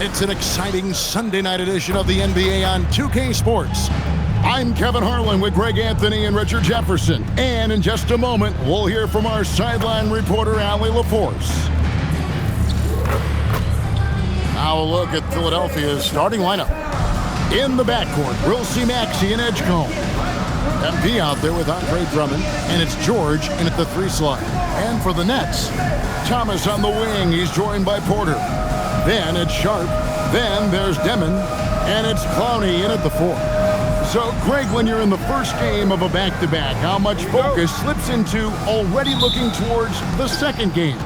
It's an exciting Sunday night edition of the NBA on 2K Sports. I'm Kevin Harlan with Greg Anthony and Richard Jefferson. And in just a moment, we'll hear from our sideline reporter, Allie LaForce. Now a look at Philadelphia's starting lineup. In the backcourt, we'll see Maxey and Edgecombe. MP out there with Andre Drummond, and it's George in at the 3 slot. And for the Nets, Thomas on the wing. He's joined by Porter. Then it's Sharp. Then there's Demon. And it's Clowney in at the 4. So, Greg, when you're in the first game of a back-to-back, how much focus slips into already looking towards the second game?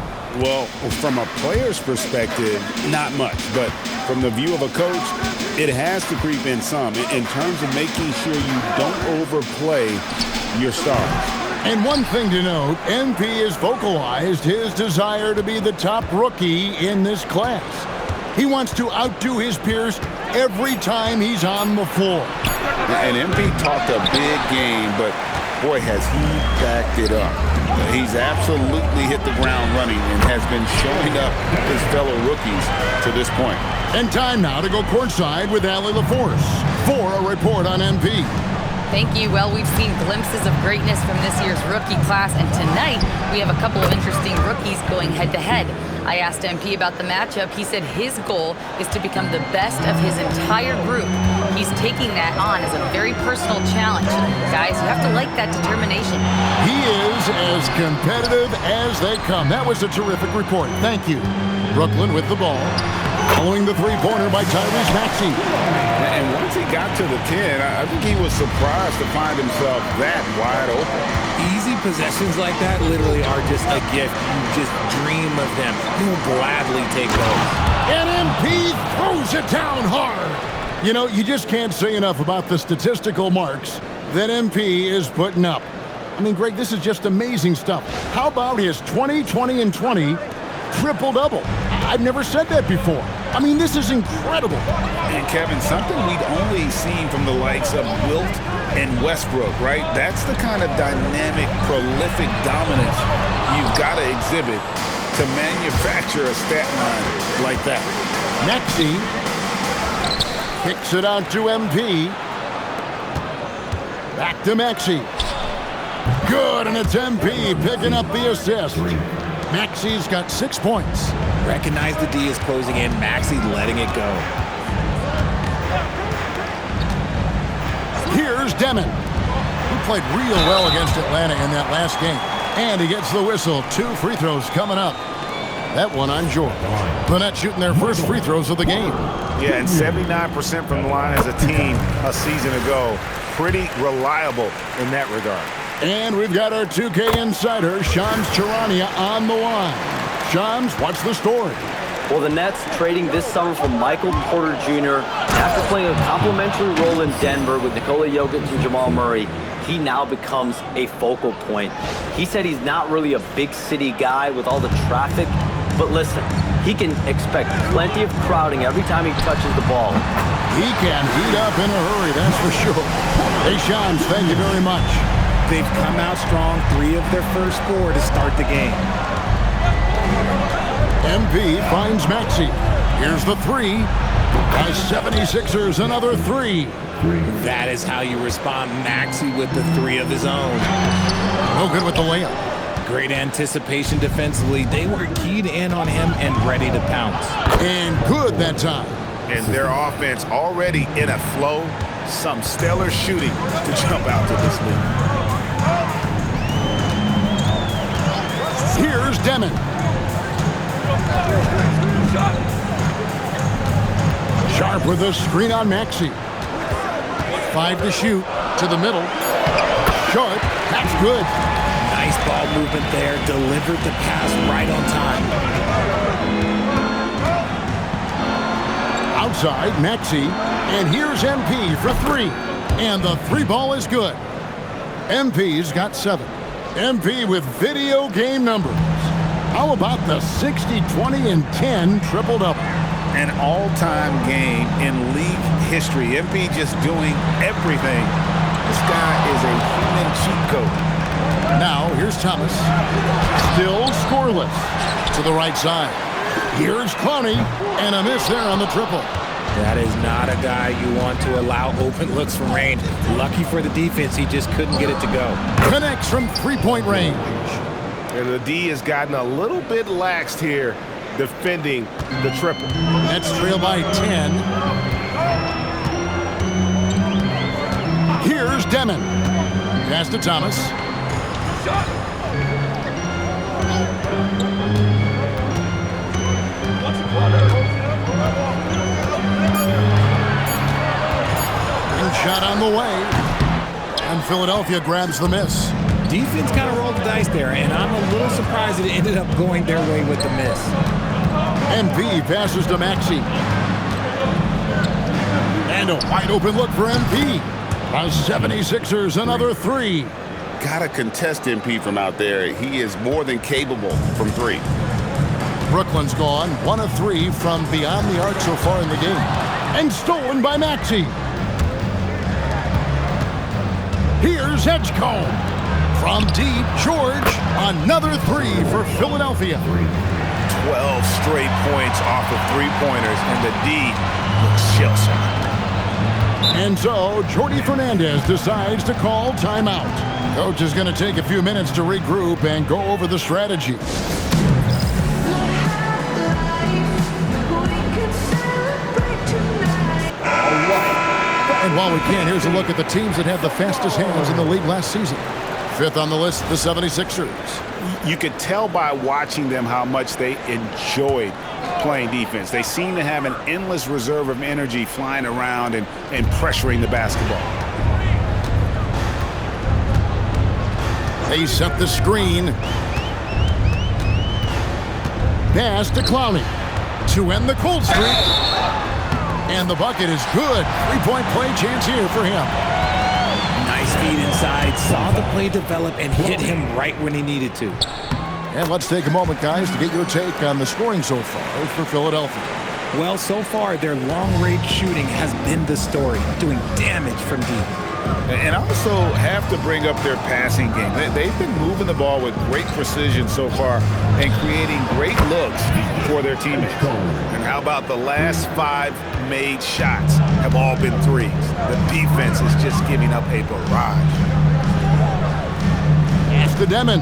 Well, from a player's perspective, not much. But from the view of a coach, it has to creep in some in terms of making sure you don't overplay your stars. And one thing to note, MP has vocalized his desire to be the top rookie in this class. He wants to outdo his peers every time he's on the floor. And MP talked a big game, but boy, has he backed it up. He's absolutely hit the ground running and has been showing up his fellow rookies to this point. And time now to go courtside with Allie LaForce for a report on MP. Thank you. Well, we've seen glimpses of greatness from this year's rookie class, and tonight we have a couple of interesting rookies going head-to-head. I asked MP about the matchup. He said his goal is to become the best of his entire group. He's taking that on as a very personal challenge. Guys, you have to like that determination. He is as competitive as they come. That was a terrific report. Thank you. Brooklyn with the ball. Following the three-pointer by Tyrese Maxey. And once he got to the 10, I think he was surprised to find himself that wide open. Easy possessions like that literally are just a gift. You just dream of them. He'll gladly take those. And MP throws it down hard. You know, you just can't say enough about the statistical marks that MP is putting up. I mean, Greg, this is just amazing stuff. How about his 20, 20, and 20 triple-double? I've never said that before. I mean, this is incredible. And, Kevin, something we'd only seen from the likes of Wilt and Westbrook, right? That's the kind of dynamic, prolific dominance you've got to exhibit to manufacture a stat line like that. Maxey kicks it out to MP. Back to Maxey. Good, and it's MP picking up the assist. Maxey's got 6 points. Recognize the D is closing in. Maxey letting it go. Here's Demon, who played real well against Atlanta in that last game. And he gets the whistle. 2 free throws coming up. That one on George. The Nets shooting their first free throws of the game. Yeah, and 79% from the line as a team a season ago. Pretty reliable in that regard. And we've got our 2K insider, Shams Charania, on the line. Shams, what's the story? Well, the Nets trading this summer for Michael Porter Jr. After playing a complimentary role in Denver with Nikola Jokic and Jamal Murray, he now becomes a focal point. He said he's not really a big city guy with all the traffic, but listen, he can expect plenty of crowding every time he touches the ball. He can heat up in a hurry, that's for sure. Hey, Shams, thank you very much. They've come out strong, 3 of their first 4 to start the game. MP finds Maxey. Here's the 3. By 76ers, another 3. That is how you respond. Maxey with the 3 of his own. No good with the layup. Great anticipation defensively. They were keyed in on him and ready to pounce. And good that time. And their offense already in a flow. Some stellar shooting to jump out to this lead. Here's Demon. Sharp with a screen on Maxey. 5 to shoot. To the middle. Short. That's good. Nice ball movement there. Delivered the pass right on time. Outside, Maxey. And here's MP for 3. And the 3 ball is good. MP's got 7. MP with video game numbers. How about the 60, 20, and 10 triple-double? An all-time game in league history. MP just doing everything. This guy is a human cheat code. Now, here's Thomas. Still scoreless. To the right side. Here's Clowney, and a miss there on the triple. That is not a guy you want to allow open looks from range. Lucky for the defense, he just couldn't get it to go. Connects from three-point range. And the D has gotten a little bit laxed here defending the triple. Nets trail by 10. Here's Demon. Pass to Thomas. And shot on the way. And Philadelphia grabs the miss. Defense kind of rolled the dice there, and I'm a little surprised it ended up going their way with the miss. MP passes to Maxey. And a wide open look for MP. The 76ers, another three. Gotta contest MP from out there. He is more than capable from three. Brooklyn's gone 1 of 3 from beyond the arc so far in the game. And stolen by Maxey. Here's Edgecombe. From deep, George, another three for Philadelphia. 12 straight points off of three-pointers, and the D looks shell-shocked. And so, Jordy Fernandez decides to call timeout. Coach is going to take a few minutes to regroup and go over the strategy. And while we can, here's a look at the teams that had the fastest hands in the league last season. 5th on the list, the 76ers. You could tell by watching them how much they enjoyed playing defense. They seem to have an endless reserve of energy flying around and pressuring the basketball. They set the screen. Pass to Clowney to end the cold streak. And the bucket is good. Three-point play chance here for him. Nice feed inside, saw the play develop, and hit him right when he needed to. And let's take a moment, guys, to get your take on the scoring so far for Philadelphia. Well, so far, their long-range shooting has been the story, doing damage from deep. And also have to bring up their passing game. They've been moving the ball with great precision so far and creating great looks for their teammates. And how about the last 5 made shots have all been threes? The defense is just giving up a barrage. Pass to Demon.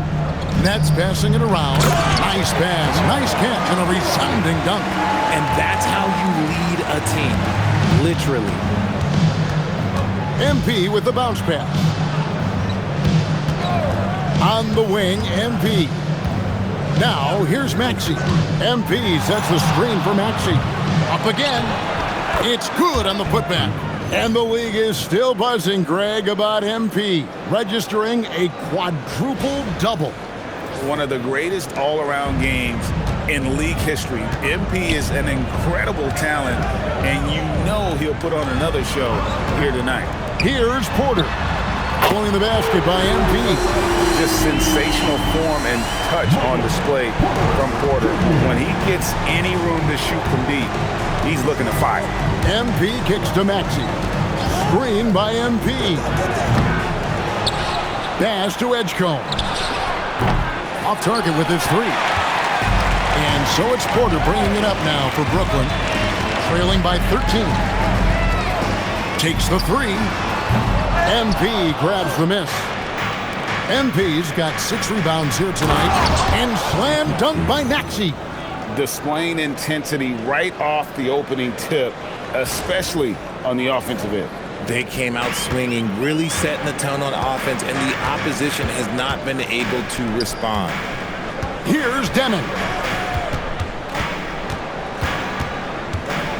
Nets passing it around. Nice pass, nice catch, and a resounding dunk. And that's how you lead a team, literally. MP with the bounce pass. On the wing, MP. Now, here's Maxey. MP sets the screen for Maxey. Up again. It's good on the putback. And the league is still buzzing, Greg, about MP, registering a quadruple double. One of the greatest all-around games in league history. MP is an incredible talent, and you know he'll put on another show here tonight. Here's Porter. Pulling the basket by MP. Just sensational form and touch on display from Porter. When he gets any room to shoot from deep, he's looking to fire. MP kicks to Maxey. Screen by MP. Pass to Edgecombe. Off target with his three. And so it's Porter bringing it up now for Brooklyn. Trailing by 13. Takes the three. MP grabs the miss. MP's got 6 rebounds here tonight. And slam dunk by Maxey. Displaying intensity right off the opening tip, especially on the offensive end. They came out swinging, really setting the tone on offense, and the opposition has not been able to respond. Here's Demon.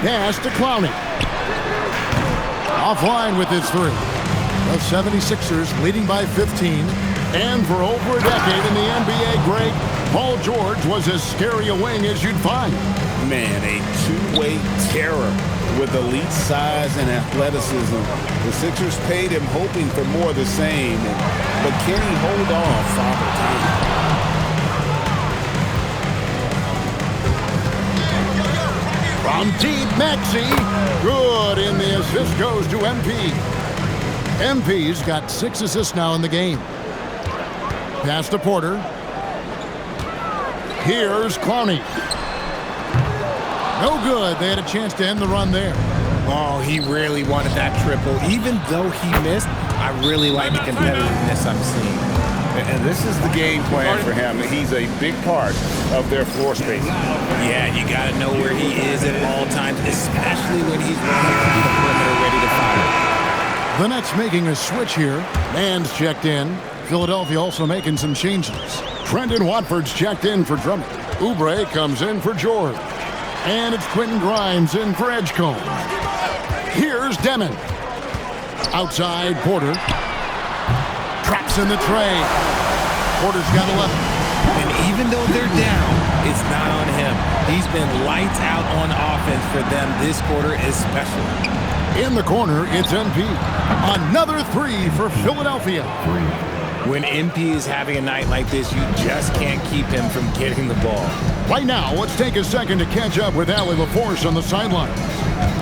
Pass to Clowney. Offline with his three. The 76ers leading by 15. And for over a decade in the NBA, Greg, Paul George was as scary a wing as you'd find. Man, a two-way terror with elite size and athleticism. The Sixers paid him hoping for more of the same. But can he hold on Father Time? From deep, Maxey. Good, and the assist goes to MP. MP's got 6 assists now in the game. Pass to Porter. Here's Clowney. No good. They had a chance to end the run there. Oh, he really wanted that triple. Even though he missed, I really like the competitiveness I'm seeing. And this is the game plan for him. He's a big part of their floor space. Yeah, you got to know where he is at all times, especially when he's running through the perimeter ready to fire. The Nets making a switch here. Man's checked in. Philadelphia also making some changes. Trendon Watford's checked in for Drummond. Oubre comes in for George. And it's Quentin Grimes in for Edgecombe. Here's Demon. Outside, Porter. Traps in the tray. Porter's got 11. And even though they're down, it's not on him. He's been lights out on offense for them this quarter especially. In the corner, it's MP. Another three for Philadelphia. When MP is having a night like this, you just can't keep him from getting the ball. Right now, let's take a second to catch up with Allie LaForce on the sideline.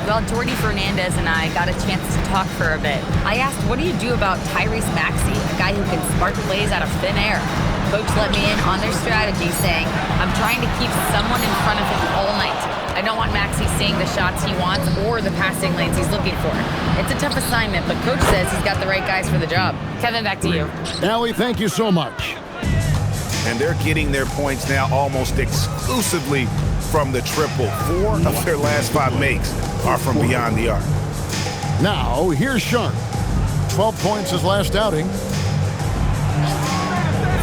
Well, Jordy Fernandez and I got a chance to talk for a bit. I asked, what do you do about Tyrese Maxey, a guy who can spark plays out of thin air? Coach let me in on their strategy, saying, I'm trying to keep someone in front of him all night. I don't want Maxey seeing the shots he wants or the passing lanes he's looking for. It's a tough assignment, but Coach says he's got the right guys for the job. Kevin, back to you. Allie, thank you so much. And they're getting their points now almost exclusively from the triple. 4 of their last 5 makes are from beyond the arc. Now, here's Sharp. 12 points his last outing.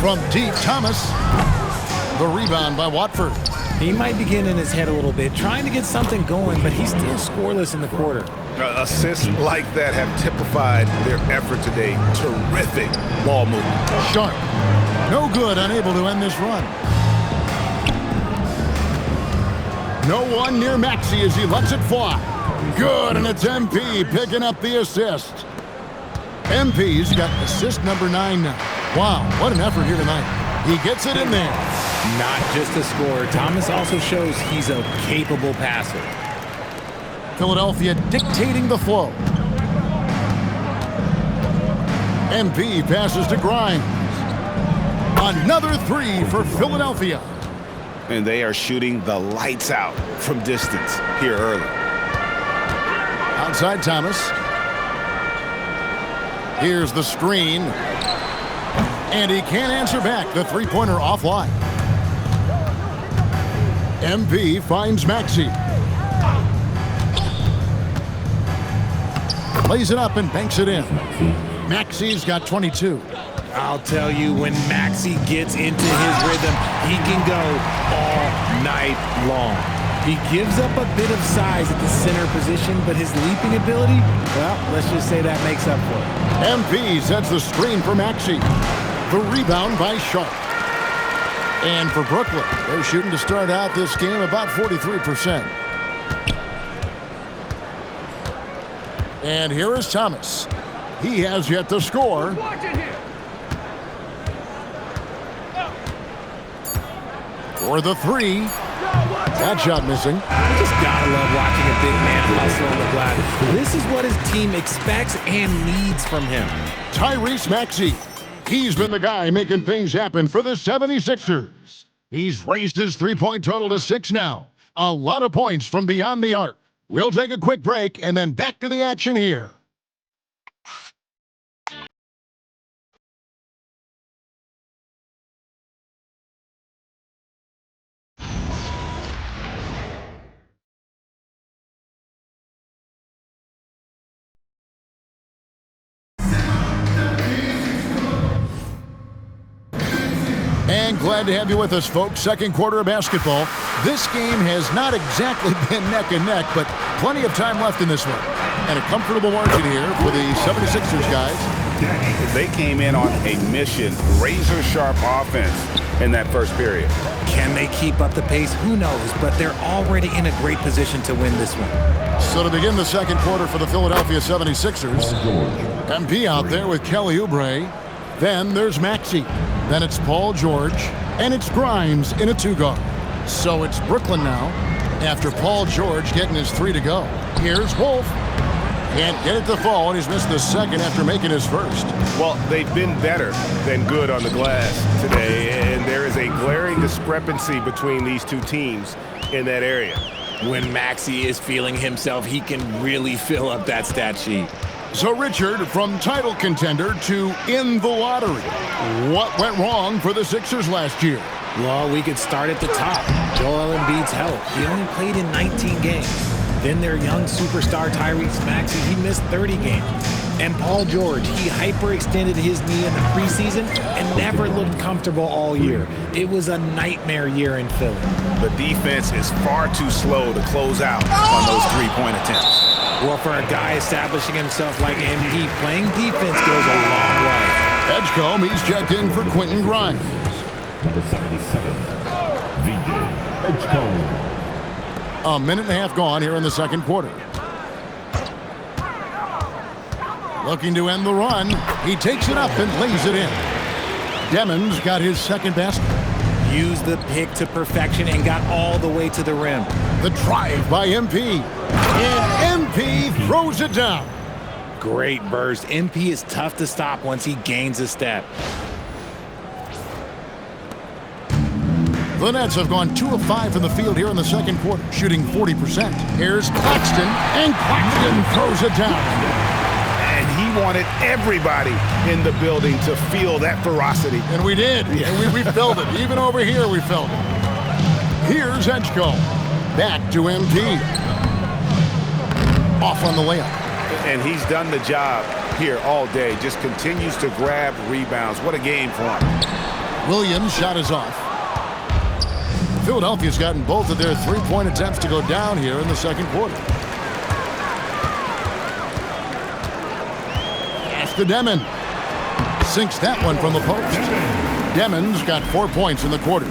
From D. Thomas. The rebound by Watford. He might be getting in his head a little bit, trying to get something going, but he's still scoreless in the quarter. Assists like that have typified their effort today. Terrific ball movement. Sharp. No good, unable to end this run. No one near Maxey as he lets it fly. Good, and it's MP picking up the assist. MP's got assist number 9 now. Wow, what an effort here tonight. He gets it in there. Not just a scorer, Thomas also shows he's a capable passer. Philadelphia dictating the flow. MP passes to Grimes. Another three for Philadelphia. And they are shooting the lights out from distance here early. Outside Thomas. Here's the screen. And he can't answer back. The three-pointer offline. MP finds Maxey. Plays it up and banks it in. Maxey's got 22. I'll tell you, when Maxey gets into his rhythm, he can go all night long. He gives up a bit of size at the center position, but his leaping ability, well, let's just say that makes up for it. MP sets the screen for Maxey. The rebound by Sharp. And for Brooklyn, they're shooting to start out this game about 43%. And here is Thomas. He has yet to score. For the three. That shot missing. You just gotta love watching a big man hustle on the glass. This is what his team expects and needs from him. Tyrese Maxey. He's been the guy making things happen for the 76ers. He's raised his three-point total to 6 now. A lot of points from beyond the arc. We'll take a quick break and then back to the action here. And glad to have you with us, folks. Second quarter of basketball. This game has not exactly been neck and neck, but plenty of time left in this one. And a comfortable margin here for the 76ers guys. They came in on a mission, razor-sharp offense in that first period. Can they keep up the pace? Who knows, but they're already in a great position to win this one. So to begin the second quarter for the Philadelphia 76ers, MP out there with Kelly Oubre. Then there's Maxey. Then it's Paul George. And it's Grimes in a two-guard. So it's Brooklyn now after Paul George getting his 3 to go. Here's Wolf. Can't get it to fall, and he's missed the second after making his first. Well, they've been better than good on the glass today, and there is a glaring discrepancy between these two teams in that area. When Maxey is feeling himself, he can really fill up that stat sheet. So, Richard, from title contender to in the lottery, what went wrong for the Sixers last year? Well, we could start at the top. Joel Embiid's health. He only played in 19 games. Then their young superstar Tyrese Maxey, he missed 30 games. And Paul George, he hyperextended his knee in the preseason and never looked comfortable all year. It was a nightmare year in Philly. The defense is far too slow to close out on those three-point attempts. Well, for a guy establishing himself like MP, playing defense goes a long way. Edgecombe, he's checked in for Quentin Grimes. Number 77, VJ Edgecombe. A minute and a half gone here in the second quarter. Looking to end the run. He takes it up and lays it in. Demons got his second best. Used the pick to perfection and got all the way to the rim. The drive by MP. And MP throws it down. Great burst. MP is tough to stop once he gains a step. The Nets have gone 2 of 5 from the field here in the second quarter, shooting 40%. Here's Claxton, and Claxton throws it down. And he wanted everybody in the building to feel that ferocity. And we did. Yeah. And we felt it. Even over here, we felt it. Here's Edgecombe. Back to MP. Off on the layup. And he's done the job here all day. Just continues to grab rebounds. What a game for him. Williams' shot is off. Philadelphia's gotten both of their three-point attempts to go down here in the second quarter. Pass to Demon. Sinks that one from the post. Demon's got 4 points in the quarter.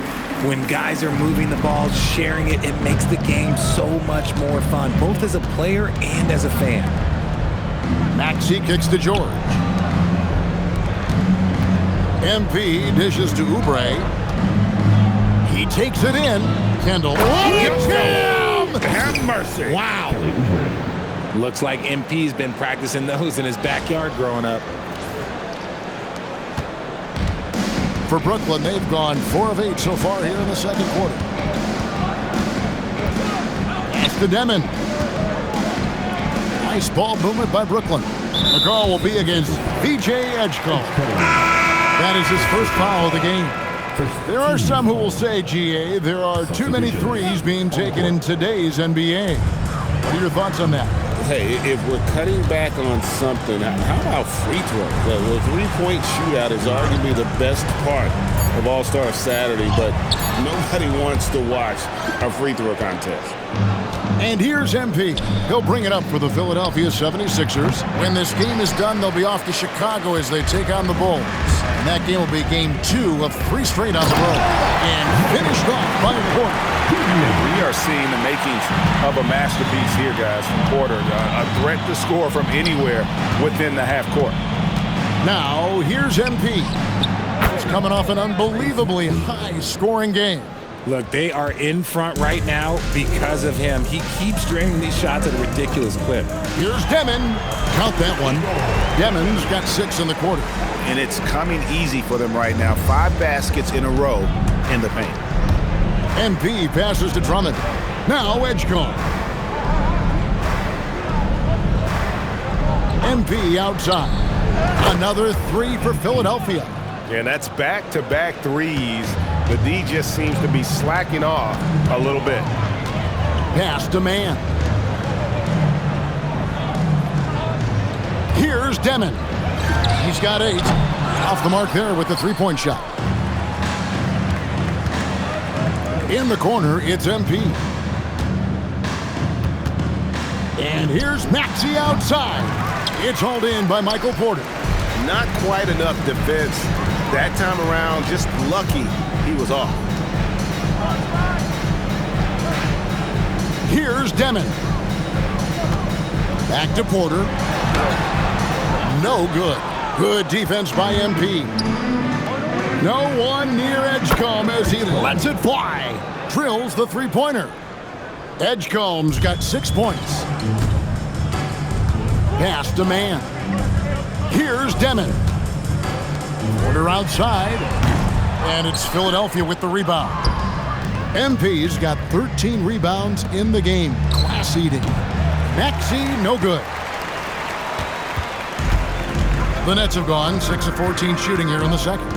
When guys are moving the ball, sharing it, it makes the game so much more fun, both as a player and as a fan. Maxey kicks to George. MP dishes to Oubre. He takes it in. Kendall. Have mercy. Wow. Looks like MP's been practicing those in his backyard growing up. For Brooklyn, they've gone 4 of 8 so far here in the second quarter. Pass to Demon. Nice ball movement by Brooklyn. The call will be against VJ Edgecombe. That is his first foul of the game. There are some who will say, GA, there are too many threes being taken in today's NBA. What are your thoughts on that? Hey, if we're cutting back on something, how about free throw? The three-point shootout is arguably the best part of All-Star Saturday, but nobody wants to watch a free throw contest. And here's MP. He'll bring it up for the Philadelphia 76ers. When this game is done, they'll be off to Chicago as they take on the Bulls. And that game will be game 2 of 3 straight on the road. And finished off by Porter. We are seeing the makings of a masterpiece here, guys, from Porter. A threat to score from anywhere within the half court. Now, here's MP. He's coming off an unbelievably high-scoring game. Look, they are in front right now because of him. He keeps draining these shots at a ridiculous clip. Here's Demon. Count that one. Demon's got 6 in the quarter. And it's coming easy for them right now. 5 baskets in a row in the paint. MP passes to Drummond. Now Edgecombe. MP outside. Another 3 for Philadelphia. And that's back-to-back threes. The D just seems to be slacking off a little bit. Pass to Man. Here's Demon. He's got 8. Off the mark there with the three-point shot. In the corner, it's MP. And here's Maxey outside. It's hauled in by Michael Porter. Not quite enough defense that time around. Just lucky he was off. Here's Demon. Back to Porter. No good. Good defense by MP. No one near Edgecombe as he lets it fly. Drills the three-pointer. Edgecombe's got 6 points. Pass to Man. Here's Demon. Porter outside. And it's Philadelphia with the rebound. MP's got 13 rebounds in the game. Class eating. Maxey, no good. The Nets have gone 6 of 14 shooting here in the second.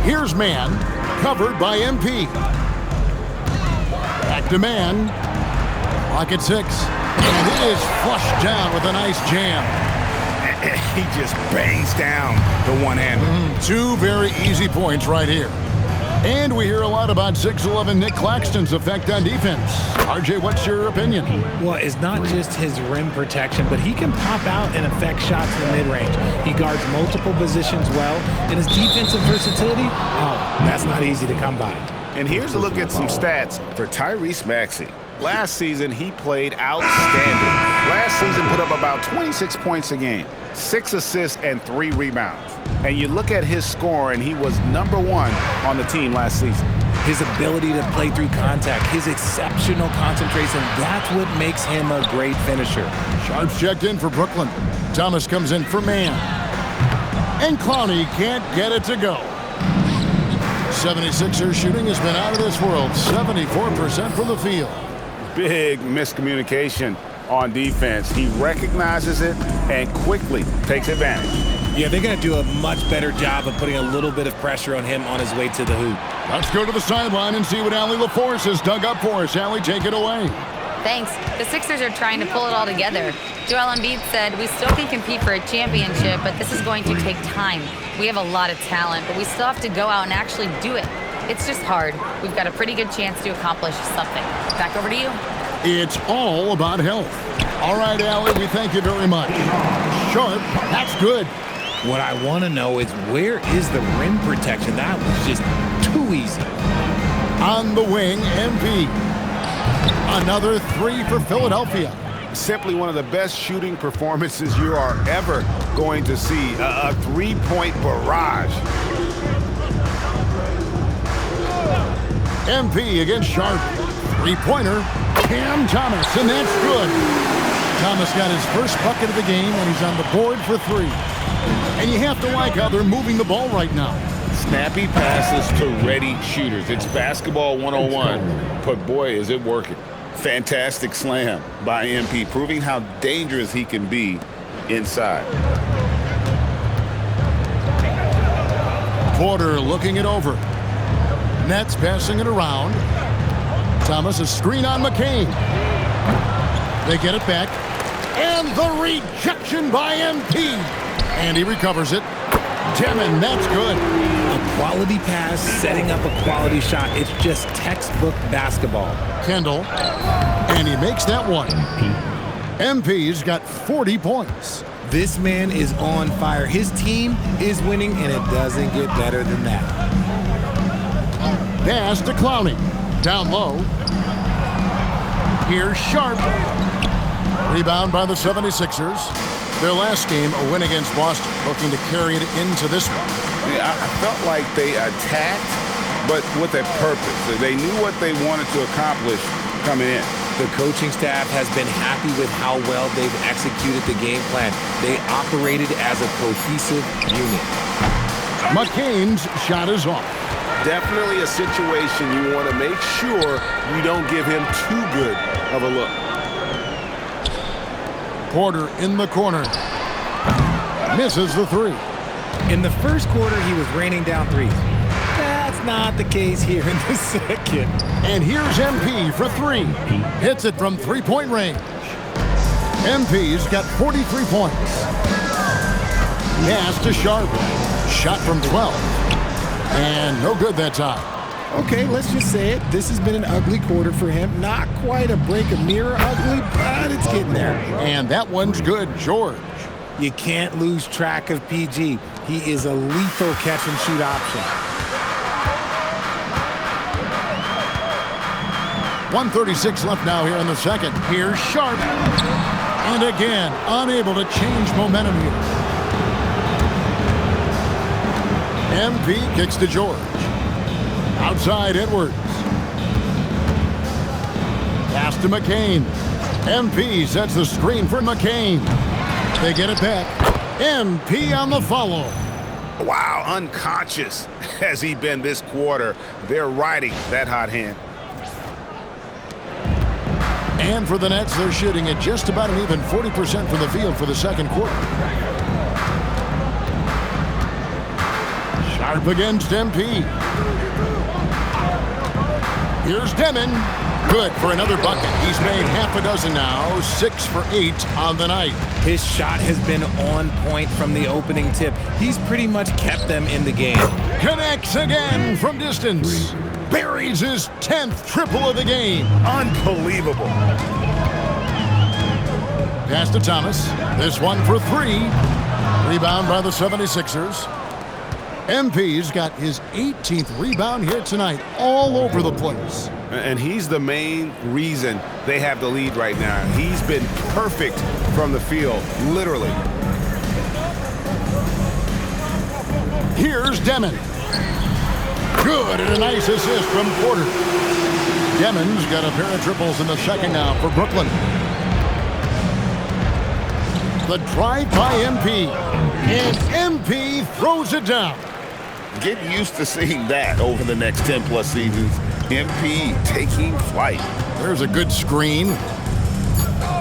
Here's man, covered by MP. Back to man. Clock at 6. And it is flushed down with a nice jam. He just bangs down the one-hander. 2 very easy points right here. And we hear a lot about 6'11" Nick Claxton's effect on defense. RJ, what's your opinion? Well, it's not just his rim protection, but he can pop out and affect shots in the mid-range. He guards multiple positions well, and his defensive versatility, that's not easy to come by. And here's a look at some stats for Tyrese Maxey. Last season, he played outstanding. Last season put up about 26 points a game, 6 assists, and 3 rebounds. And you look at his score, and he was #1 on the team last season. His ability to play through contact, his exceptional concentration, that's what makes him a great finisher. Sharps checked in for Brooklyn. Thomas comes in for man. And Clowney can't get it to go. 76ers shooting has been out of this world, 74% from the field. Big miscommunication on defense. He recognizes it and quickly takes advantage. Yeah, they're going to do a much better job of putting a little bit of pressure on him on his way to the hoop. Let's go to the sideline and see what Allie LaForce has dug up for us. Allie, take it away. Thanks. The Sixers are trying to pull it all together. Joel Embiid said, "We still can compete for a championship, but this is going to take time. We have a lot of talent, but we still have to go out and actually do it. It's just hard. We've got a pretty good chance to accomplish something." Back over to you. It's all about health. All right, Allie, we thank you very much. Sharp, that's good. What I want to know is, where is the rim protection? That was just too easy. On the wing, MP. Another 3 for Philadelphia. Simply one of the best shooting performances you are ever going to see. A three-point barrage. MP against Sharp. Three-pointer, Cam Thomas, and that's good. Thomas got his first bucket of the game, and he's on the board for 3. And you have to like how they're moving the ball right now. Snappy passes to ready shooters. It's basketball 101, but boy, is it working. Fantastic slam by MP, proving how dangerous he can be inside. Porter looking it over. Nets passing it around. Thomas, a screen on McCain. They get it back. And the rejection by MP. And he recovers it. Timmon, that's good. A quality pass, setting up a quality shot. It's just textbook basketball. Kendall. And he makes that one. MP's got 40 points. This man is on fire. His team is winning, and it doesn't get better than that. Pass to Clowney. Down low. Here's Sharp. Rebound by the 76ers. Their last game, a win against Boston, looking to carry it into this one. Yeah, I felt like they attacked, but with a purpose. They knew what they wanted to accomplish coming in. The coaching staff has been happy with how well they've executed the game plan. They operated as a cohesive unit. McCain's shot is off. Definitely a situation you want to make sure you don't give him too good of a look. Porter in the corner. Misses the 3. In the first quarter, he was raining down threes. That's not the case here in the second. And here's MP for 3. Hits it from three-point range. MP's got 43 points. Pass to Sharp. Shot from 12. And no good that time. Okay, let's just say it. This has been an ugly quarter for him. Not quite a break a mirror ugly, but it's getting there. And that one's good, George. You can't lose track of PG. He is a lethal catch-and-shoot option. 1:36 left now here in the second. Here's Sharp. And again, unable to change momentum here. MP kicks to George. Outside Edwards. Pass to McCain. MP sets the screen for McCain. They get it back. MP on the follow. Wow, unconscious. has he been this quarter. They're riding that hot hand. And for the Nets, they're shooting at just about an even 40% from the field for the second quarter. Sharp against MP. Here's Deming. Good for another bucket. He's made half a dozen now, 6 for 8 on the night. His shot has been on point from the opening tip. He's pretty much kept them in the game. Connects again from distance. Buries his 10th triple of the game. Unbelievable. Pass to Thomas. This one for 3. Rebound by the 76ers. MP's got his 18th rebound here tonight, all over the place. And he's the main reason they have the lead right now. He's been perfect from the field, literally. Here's Deming. Good, and a nice assist from Porter. Deming's got a pair of triples in the second now for Brooklyn. The drive by MP, and MP throws it down. Get used to seeing that over the next 10-plus seasons. MP taking flight. There's a good screen.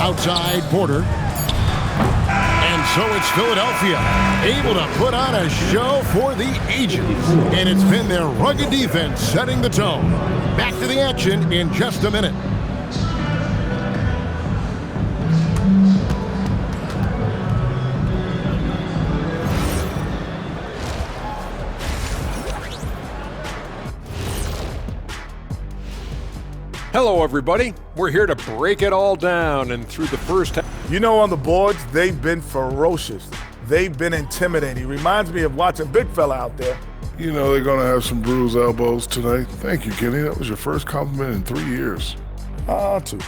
Outside Porter. And so it's Philadelphia, able to put on a show for the ages. And it's been their rugged defense setting the tone. Back to the action in just a minute. Hello, everybody. We're here to break it all down, and through the first half. You know, on the boards, they've been ferocious. They've been intimidating. Reminds me of watching big fella out there. You know they're going to have some bruised elbows tonight. Thank you, Kenny. That was your first compliment in 3 years. Two.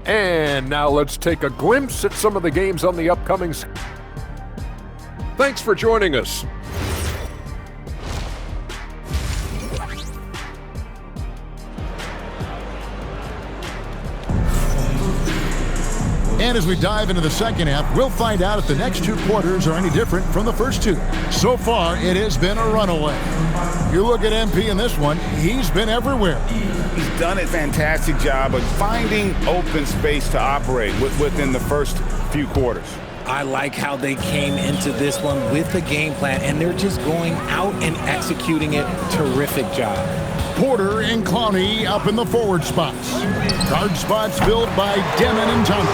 And now let's take a glimpse at some of the games on the upcoming. Thanks for joining us. And as we dive into the second half, we'll find out if the next 2 quarters are any different from the first 2. So far, it has been a runaway. You look at MP in this one, he's been everywhere. He's done a fantastic job of finding open space to operate within the first few quarters. I like how they came into this one with a game plan, and they're just going out and executing it. Terrific job. Porter and Clowney up in the forward spots. Guard spots filled by Deming and Thomas.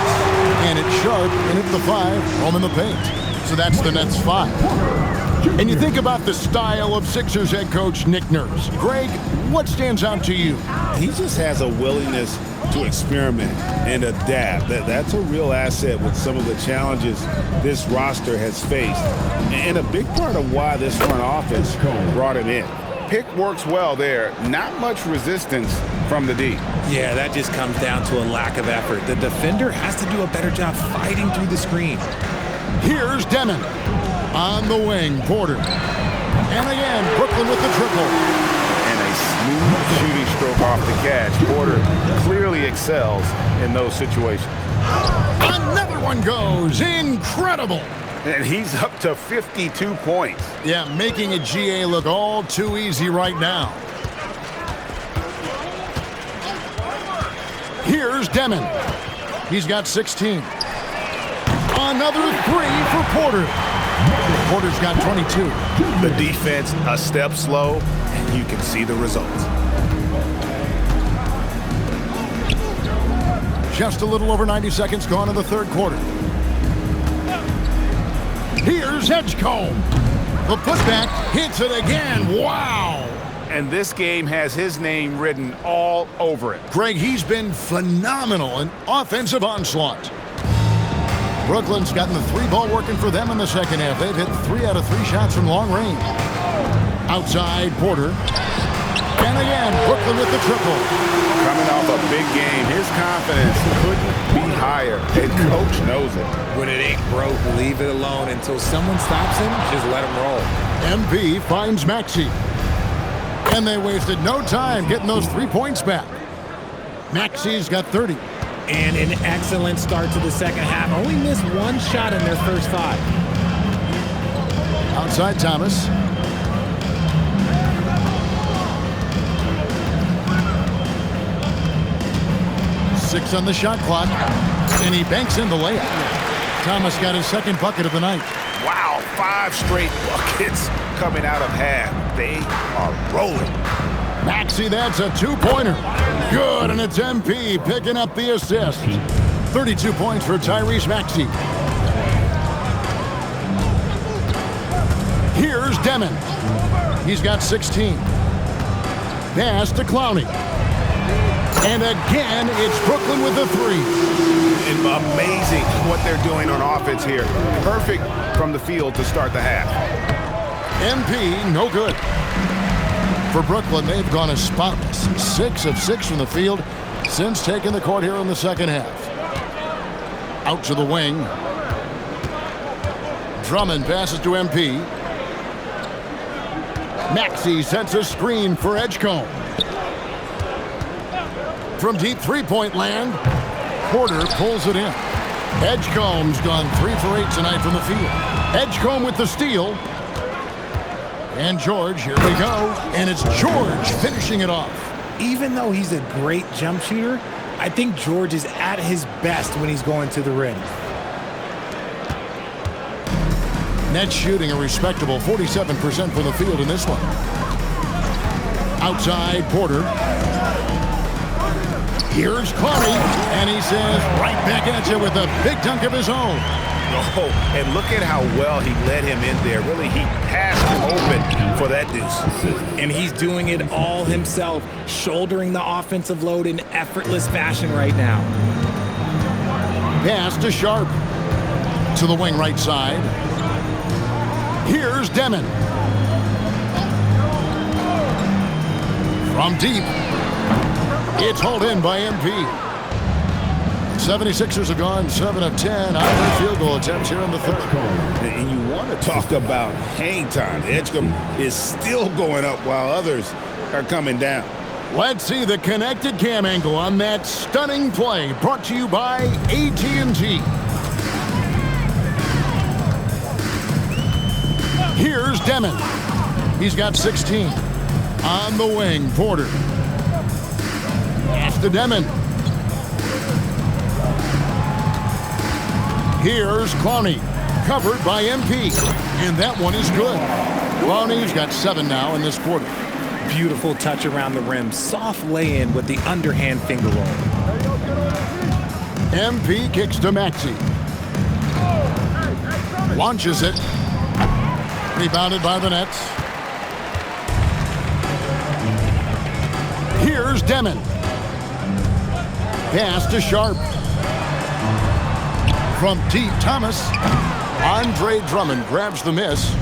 And it's Sharp in at the 5, home in the paint. So that's the Nets 5. And you think about the style of Sixers head coach Nick Nurse. Greg, what stands out to you? He just has a willingness to experiment and adapt. That's a real asset with some of the challenges this roster has faced. And a big part of why this front office brought him in. Pick works well there. Not much resistance from the D. Yeah, that just comes down to a lack of effort. The defender has to do a better job fighting through the screen. Here's Deming. On the wing, Porter. And again, Brooklyn with the triple. And a smooth shooting stroke off the catch. Porter clearly excels in those situations. Another one goes. Incredible. And he's up to 52 points. Yeah, making a GA look all too easy right now. Here's Deming. He's got 16. Another 3 for Porter. Porter's got 22. The defense a step slow, and you can see the results. Just a little over 90 seconds gone in the third quarter. Here's Edgecombe. The putback hits it again. Wow. And this game has his name written all over it. Greg, he's been phenomenal in offensive onslaught. Brooklyn's gotten the 3-ball working for them in the second half. They've hit 3 out of 3 shots from long range. Outside Porter. And again, Brooklyn with the triple. Coming off a big game, his confidence couldn't be higher. And coach knows it. When it ain't broke, leave it alone until someone stops him. Just let him roll. MP finds Maxey. And they wasted no time getting those 3 points back. Maxey's got 30. And an excellent start to the second half. Only missed 1 shot in their first 5. Outside Thomas. Six on the shot clock, and he banks in the layup. Thomas got his second bucket of the night. Wow, 5 straight buckets coming out of half. They are rolling. Maxey, that's a two-pointer. Good, and it's MP picking up the assist. 32 points for Tyrese Maxey. Here's Demon. He's got 16. Pass to Clowney. And again, it's Brooklyn with the three. Amazing what they're doing on offense here. Perfect from the field to start the half. MP, no good. For Brooklyn, they've gone as spotless. 6 of 6 from the field since taking the court here in the second half. Out to the wing. Drummond passes to MP. Maxey sets a screen for Edgecombe. From deep three-point land, Porter pulls it in. Edgecombe's gone 3 for 8 tonight from the field. Edgecombe with the steal. And George, here we go. And it's George finishing it off. Even though he's a great jump shooter, I think George is at his best when he's going to the rim. Nets shooting a respectable 47% from the field in this one. Outside, Porter. Here's Clowney, and he says right back at you with a big dunk of his own. Oh, and look at how well he led him in there. Really, he passed him open for that deuce. And he's doing it all himself, shouldering the offensive load in effortless fashion right now. Pass to Sharp. To the wing right side. Here's Demon. From deep. It's hauled in by MP. 76ers have gone 7 of 10 on their field goal attempts here in the third. And you want to talk about hang time. Edgecombe is still going up while others are coming down. Let's see the connected cam angle on that stunning play brought to you by AT&T. Here's Demon. He's got 16. On the wing, Porter. Pass to Demon. Here's Clowney, covered by MP, and that one is good. Clowney's got 7 now in this quarter. Beautiful touch around the rim, soft lay-in with the underhand finger roll. MP kicks to Maxey. Launches it. Rebounded by the Nets. Here's Demon. Pass to Sharp. From deep, Thomas. Andre Drummond grabs the miss.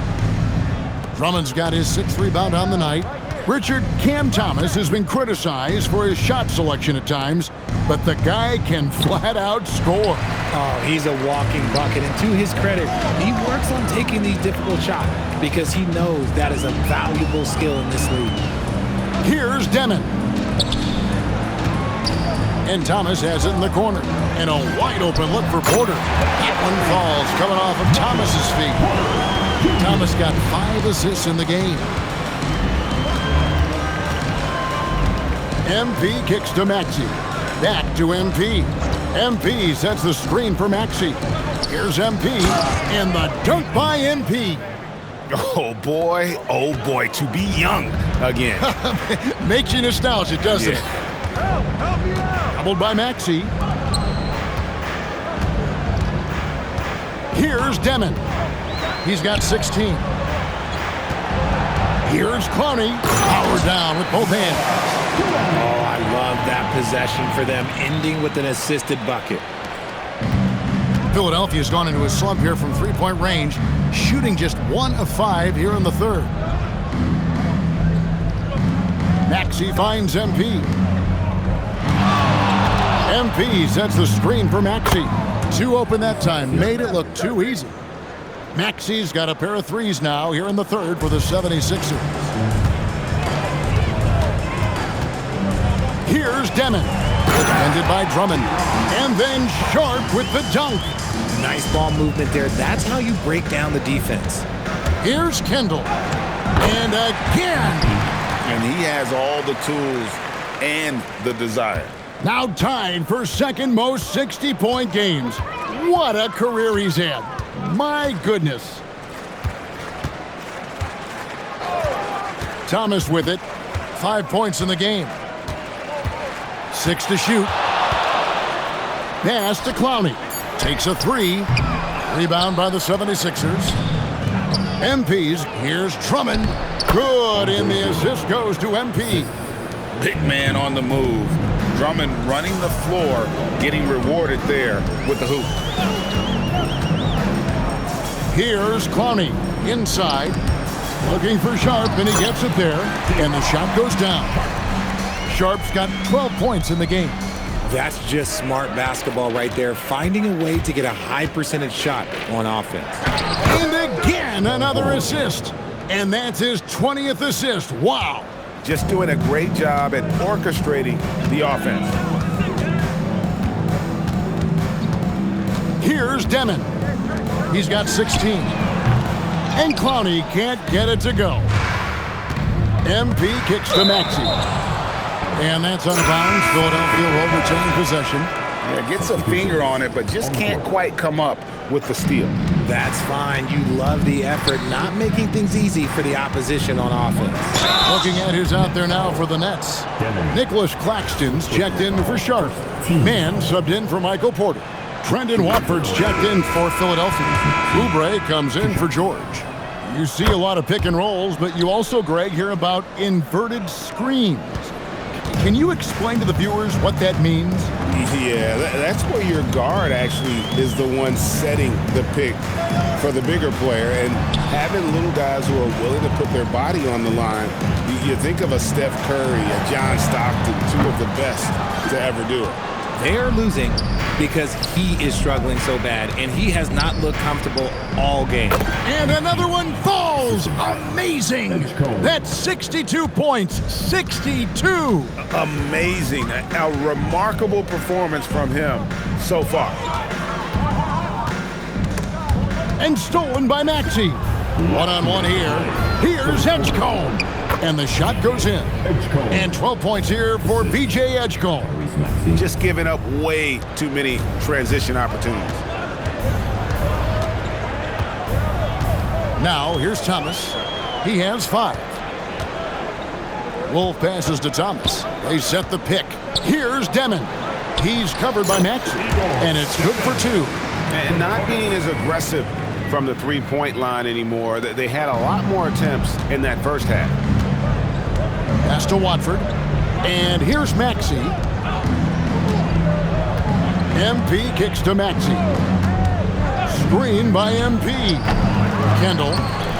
Drummond's got his 6th rebound on the night. Richard, Cam Thomas has been criticized for his shot selection at times, but the guy can flat out score. Oh, he's a walking bucket, and to his credit, he works on taking these difficult shots because he knows that is a valuable skill in this league. Here's Demon. And Thomas has it in the corner. And a wide open look for Porter. That one falls coming off of Thomas's feet. Thomas got 5 assists in the game. MP kicks to Maxey. Back to MP. MP sets the screen for Maxey. Here's MP. And the dunk by MP. Oh boy, to be young again. Makes you nostalgic, doesn't it? Doubled by Maxey. Here's Demon. He's got 16. Here's Clowney. Powered down with both hands. Oh, I love that possession for them, ending with an assisted bucket. Philadelphia's gone into a slump here from three-point range, shooting just 1 of 5 here in the third. Maxey finds MP. MP sets the screen for Maxey. 2 open that time, made it look too easy. Maxey's got a pair of threes now here in the third for the 76ers. Here's Demon, defended by Drummond, and then Sharp with the dunk. Nice ball movement there. That's how you break down the defense. Here's Kendall. And again. And he has all the tools and the desire. Now tied for second most 60-point games. What a career he's had. My goodness. Thomas with it. 5 points in the game. 6 to shoot. Pass to Clowney. Takes a 3. Rebound by the 76ers. MP's. Here's Drummond. Good, and the assist goes to MP. Big man on the move. Drummond running the floor, getting rewarded there with the hoop. Here's Clowney. Inside. Looking for Sharp, and he gets it there. And the shot goes down. Sharp's got 12 points in the game. That's just smart basketball right there, finding a way to get a high percentage shot on offense. And again, another assist. And that's his 20th assist. Wow. Just doing a great job at orchestrating the offense. Here's Demon. He's got 16. And Clowney can't get it to go. MP kicks to Maxey. And that's out of bounds. Philadelphia will retain possession. Yeah, gets a finger on it, but just can't quite come up with the steal. That's fine. You love the effort, not making things easy for the opposition on offense. Looking at who's out there now for the Nets. Nicholas Claxton's checked in for Sharp. Mann subbed in for Michael Porter. Trendon Watford's checked in for Philadelphia. Oubre comes in for George. You see a lot of pick and rolls, but you also, Greg, hear about inverted screens. Can you explain to the viewers what that means? Yeah, that's where your guard actually is the one setting the pick for the bigger player, and having little guys who are willing to put their body on the line. You think of a Steph Curry, a John Stockton, two of the best to ever do it. They are losing because he is struggling so bad, and he has not looked comfortable all game. And another one falls. Amazing. That's 62 points. 62. Amazing. A remarkable performance from him so far. And stolen by Maxey. One-on-one here. Here's Edgecombe. And the shot goes in. And 12 points here for VJ Edgecombe. Just giving up way too many transition opportunities. Now, here's Thomas. He has 5. Wolf passes to Thomas. They set the pick. Here's Demon. He's covered by Maxey. And it's good for 2. And not being as aggressive from the three-point line anymore. They had a lot more attempts in that first half. Pass to Watford. And here's Maxey. MP kicks to Maxey. Screen by MP. Kendall.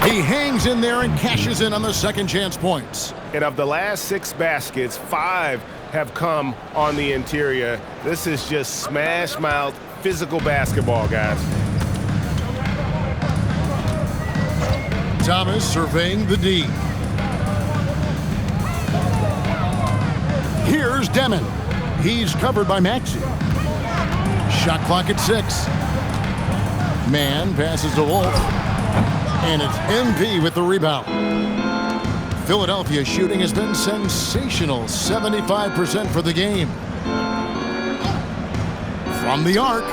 He hangs in there and cashes in on the second chance points. And of the last 6 baskets, 5 have come on the interior. This is just smash-mouth, physical basketball, guys. Thomas surveying the D. Here's Demon. He's covered by Maxey. Shot clock at 6. Mann passes to Wolf. And it's MP with the rebound. Philadelphia shooting has been sensational. 75% for the game. From the arc.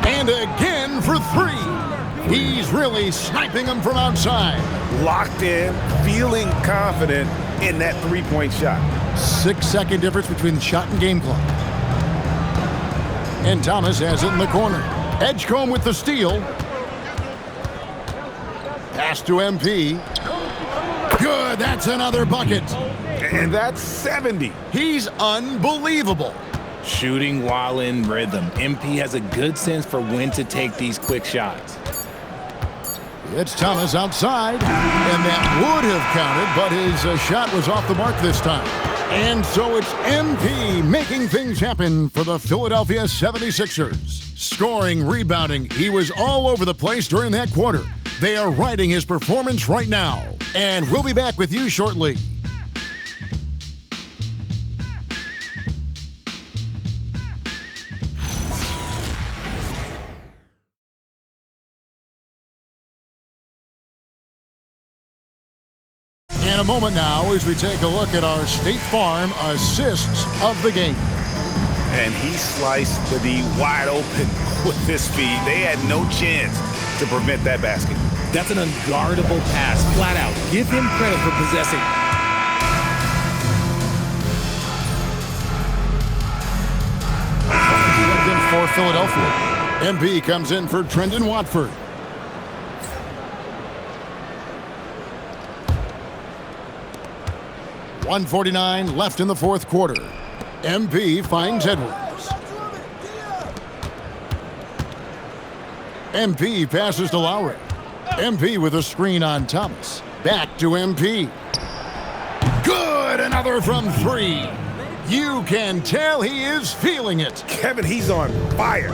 And again for 3. He's really sniping them from outside. Locked in, feeling confident in that three-point shot. 6-second difference between the shot and game clock. And Thomas has it in the corner. Edgecombe with the steal. Pass to MP. Good, that's another bucket. And that's 70. He's unbelievable. Shooting while in rhythm. MP has a good sense for when to take these quick shots. It's Thomas outside, and that would have counted, but his shot was off the mark this time. And so it's MP making things happen for the Philadelphia 76ers. Scoring, rebounding, he was all over the place during that quarter. They are riding his performance right now, and we'll be back with you shortly. And a moment now as we take a look at our State Farm assists of the game. And he sliced the D wide open with his speed. They had no chance to prevent that basket. That's an unguardable pass, flat out. Give him credit for possessing. For Philadelphia, MP comes in for Trendon Watford. .149 left in the fourth quarter. MP finds Edwards. MP passes to Lowry. MP with a screen on Thomas. Back to MP. Good, another from three. You can tell he is feeling it. Kevin, he's on fire.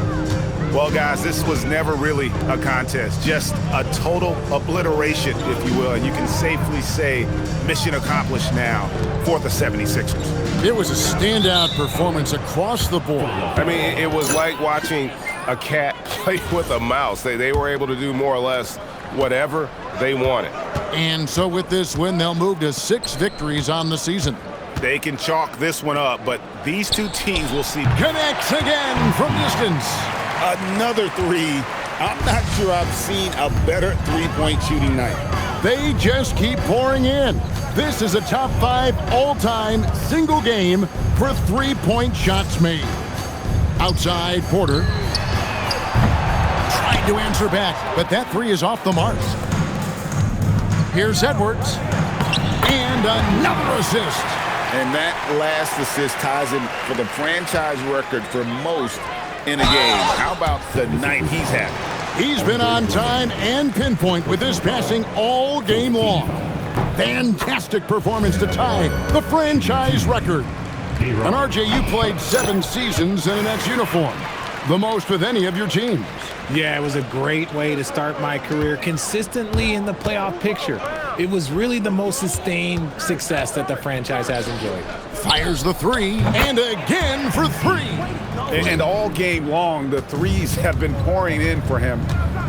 Well, guys, this was never really a contest, just a total obliteration, if you will. And you can safely say mission accomplished now for the 76ers. It was a standout performance across the board. I mean, it was like watching a cat play with a mouse. They were able to do more or less whatever they wanted. And so with this win, they'll move to 6 victories on the season. They can chalk this one up, but these two teams will see. Connects again from distance. Another three. I'm not sure I've seen a better three-point shooting night. They just keep pouring in. This is a top 5 all-time single game for three-point shots made. Outside, Porter. Tried to answer back, but that three is off the marks. Here's Edwards. And another assist. And that last assist ties him for the franchise record for most in a game. How about the night he's having? He's been on time and pinpoint with his passing all game long. Fantastic performance to tie the franchise record. And RJ, you played 7 seasons in an Nets uniform, the most with any of your teams. Yeah, it was a great way to start my career consistently in the playoff picture. It was really the most sustained success that the franchise has enjoyed. Fires the three, and again for 3. And all game long, the threes have been pouring in for him.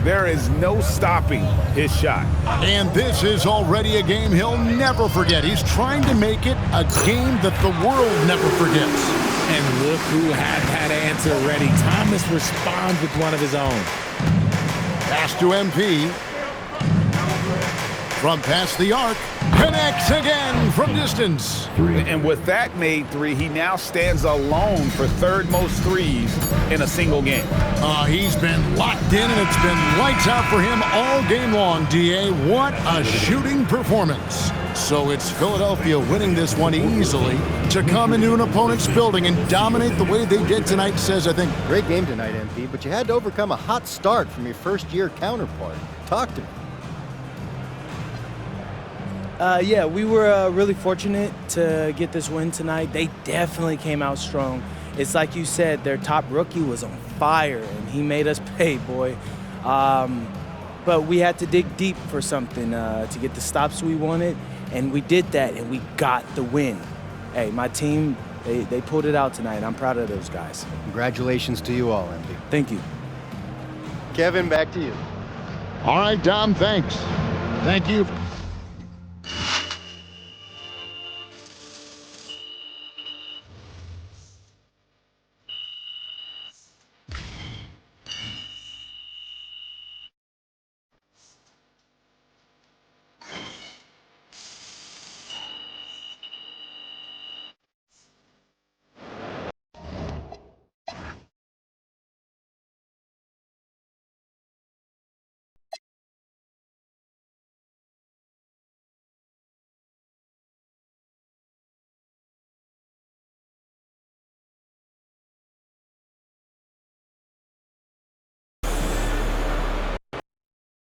There is no stopping his shot. And this is already a game he'll never forget. He's trying to make it a game that the world never forgets. And look who had that answer ready. Thomas responds with one of his own. Pass to MP. From past the arc, connects again from distance. And with that made 3, he now stands alone for 3rd most threes in a single game. He's been locked in, and it's been lights out for him all game long, DA. What a shooting performance. So it's Philadelphia winning this one easily to come into an opponent's building and dominate the way they did tonight, says, I think. Great game tonight, MP, but you had to overcome a hot start from your first-year counterpart. Talk to me. Yeah, we were really fortunate to get this win tonight. They definitely came out strong. It's like you said, their top rookie was on fire, and he made us pay, boy. But we had to dig deep for something to get the stops we wanted, and we did that, and we got the win. Hey, my team, they pulled it out tonight. I'm proud of those guys. Congratulations to you all, MP. Thank you. Kevin, back to you. All right, Dom, thanks. Thank you.